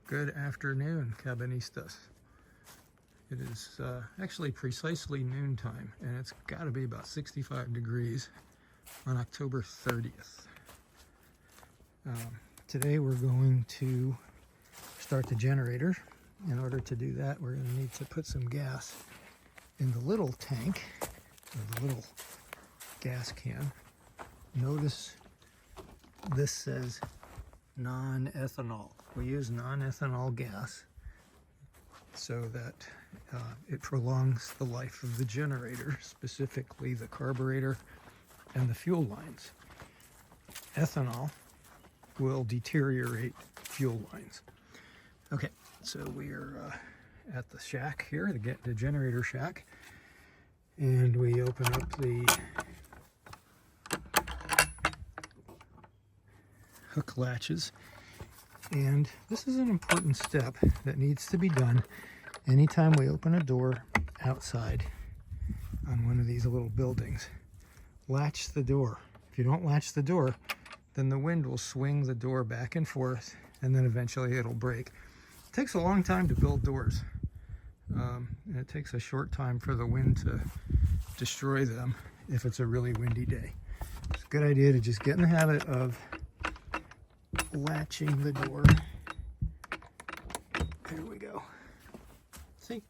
Good afternoon, Cabanistas. It is actually precisely noontime, and it's got to be about 65 degrees on October 30th. Today we're going to start the generator. In order to do that, we're going to need to put some gas in the little tank, or the little gas can. Notice this says non-ethanol. We use non-ethanol gas so that it prolongs the life of the generator, specifically the carburetor and the fuel lines. Ethanol will deteriorate fuel lines. Okay, so we're at the shack here, the generator shack, and we open up the hook latches. And this is an important step that needs to be done anytime we open a door outside on one of these little buildings. Latch the door. If you don't latch the door, then the wind will swing the door back and forth, and then eventually it'll break. It takes a long time to build doors, and it takes a short time for the wind to destroy them if it's a really windy day. It's a good idea to just get in the habit of latching the door. There we go. See?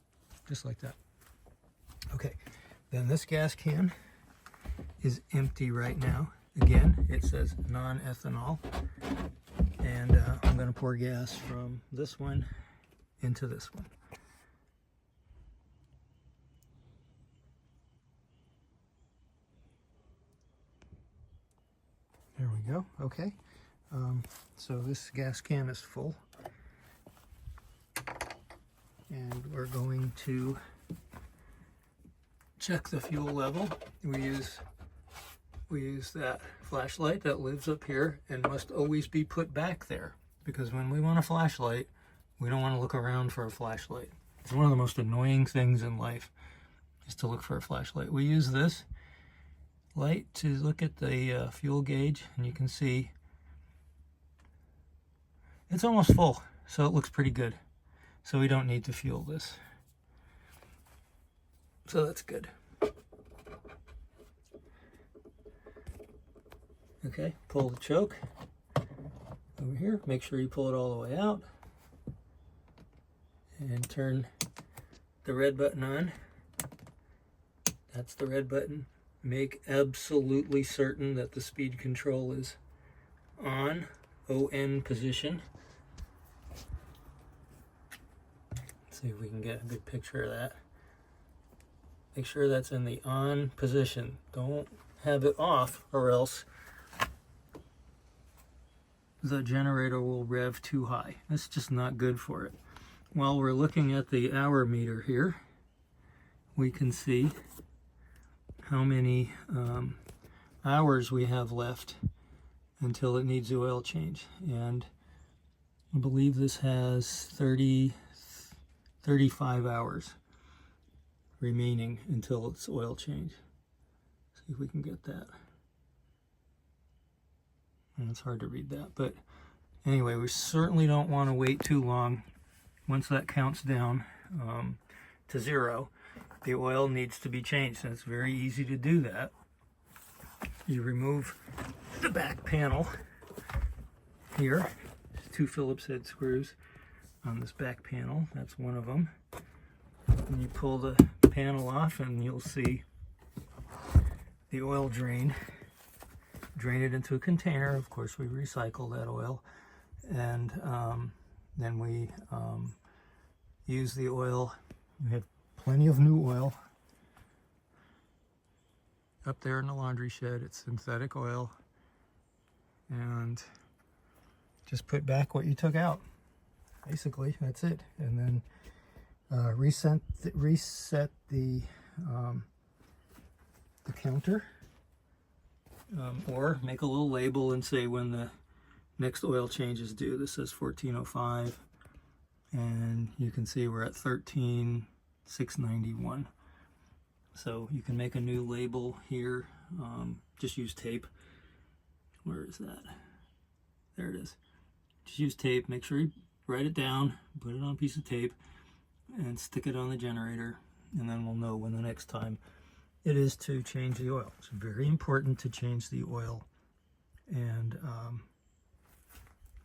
Just like that. Okay, then this gas can is empty right now. Again, it says non-ethanol, and I'm going to pour gas from this one into this one. There we go. Okay. So this gas can is full, and we're going to check the fuel level. We use that flashlight that lives up here and must always be put back there, because when we want a flashlight, we don't want to look around for a flashlight. It's one of the most annoying things in life, is to look for a flashlight. We use this light to look at the fuel gauge, and you can see it's almost full, so it looks pretty good. So we don't need to fuel this. So that's good. Okay, pull the choke over here. Make sure you pull it all the way out. And turn the red button on. That's the red button. Make absolutely certain that the speed control is on, ON position. See if we can get a good picture of that. Make sure that's in the on position. Don't have it off, or else the generator will rev too high. That's just not good for it. While we're looking at the hour meter here, we can see how many hours we have left until it needs the oil change. And I believe this has 35 hours remaining until it's oil change. See if we can get that. And it's hard to read that, but anyway, we certainly don't want to wait too long. Once that counts down to 0, the oil needs to be changed, and it's very easy to do that. You remove the back panel here. There's 2 Phillips head screws on this back panel. That's one of them. And you pull the panel off, and you'll see the oil drain. Drain it into a container. Of course, we recycle that oil, and then we use the oil. We have plenty of new oil up there in the laundry shed. It's synthetic oil, and just put back what you took out. Basically, that's it. And then reset the counter, or make a little label and say when the next oil change is due. This says 1405, and you can see we're at 13,691. So you can make a new label here. Just use tape. Where is that? There it is. Just use tape. Make sure you write it down, put it on a piece of tape, and stick it on the generator, and then we'll know when the next time it is to change the oil. It's very important to change the oil, and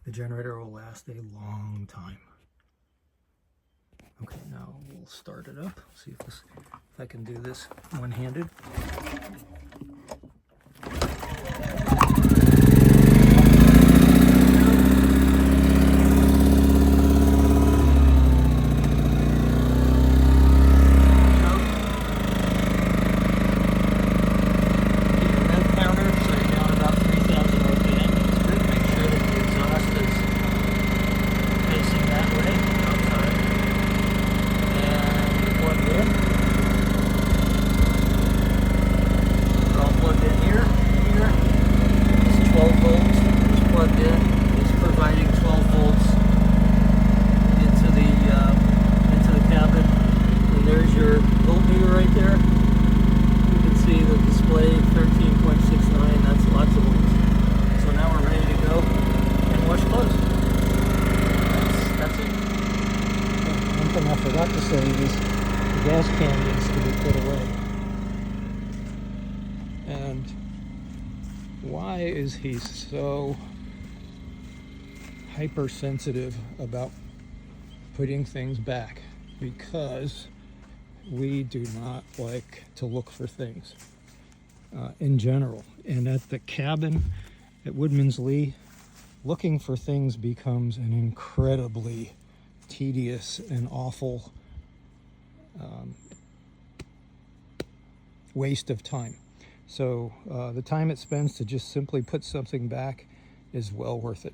the generator will last a long time. Okay, now we'll start it up. See if I can do this one-handed. I forgot to say is the gas can needs to be put away. And why is he so hypersensitive about putting things back? Because we do not like to look for things in general. And at the cabin at Woodman's Lee, looking for things becomes an incredibly tedious and awful waste of time. So the time it spends to just simply put something back is well worth it.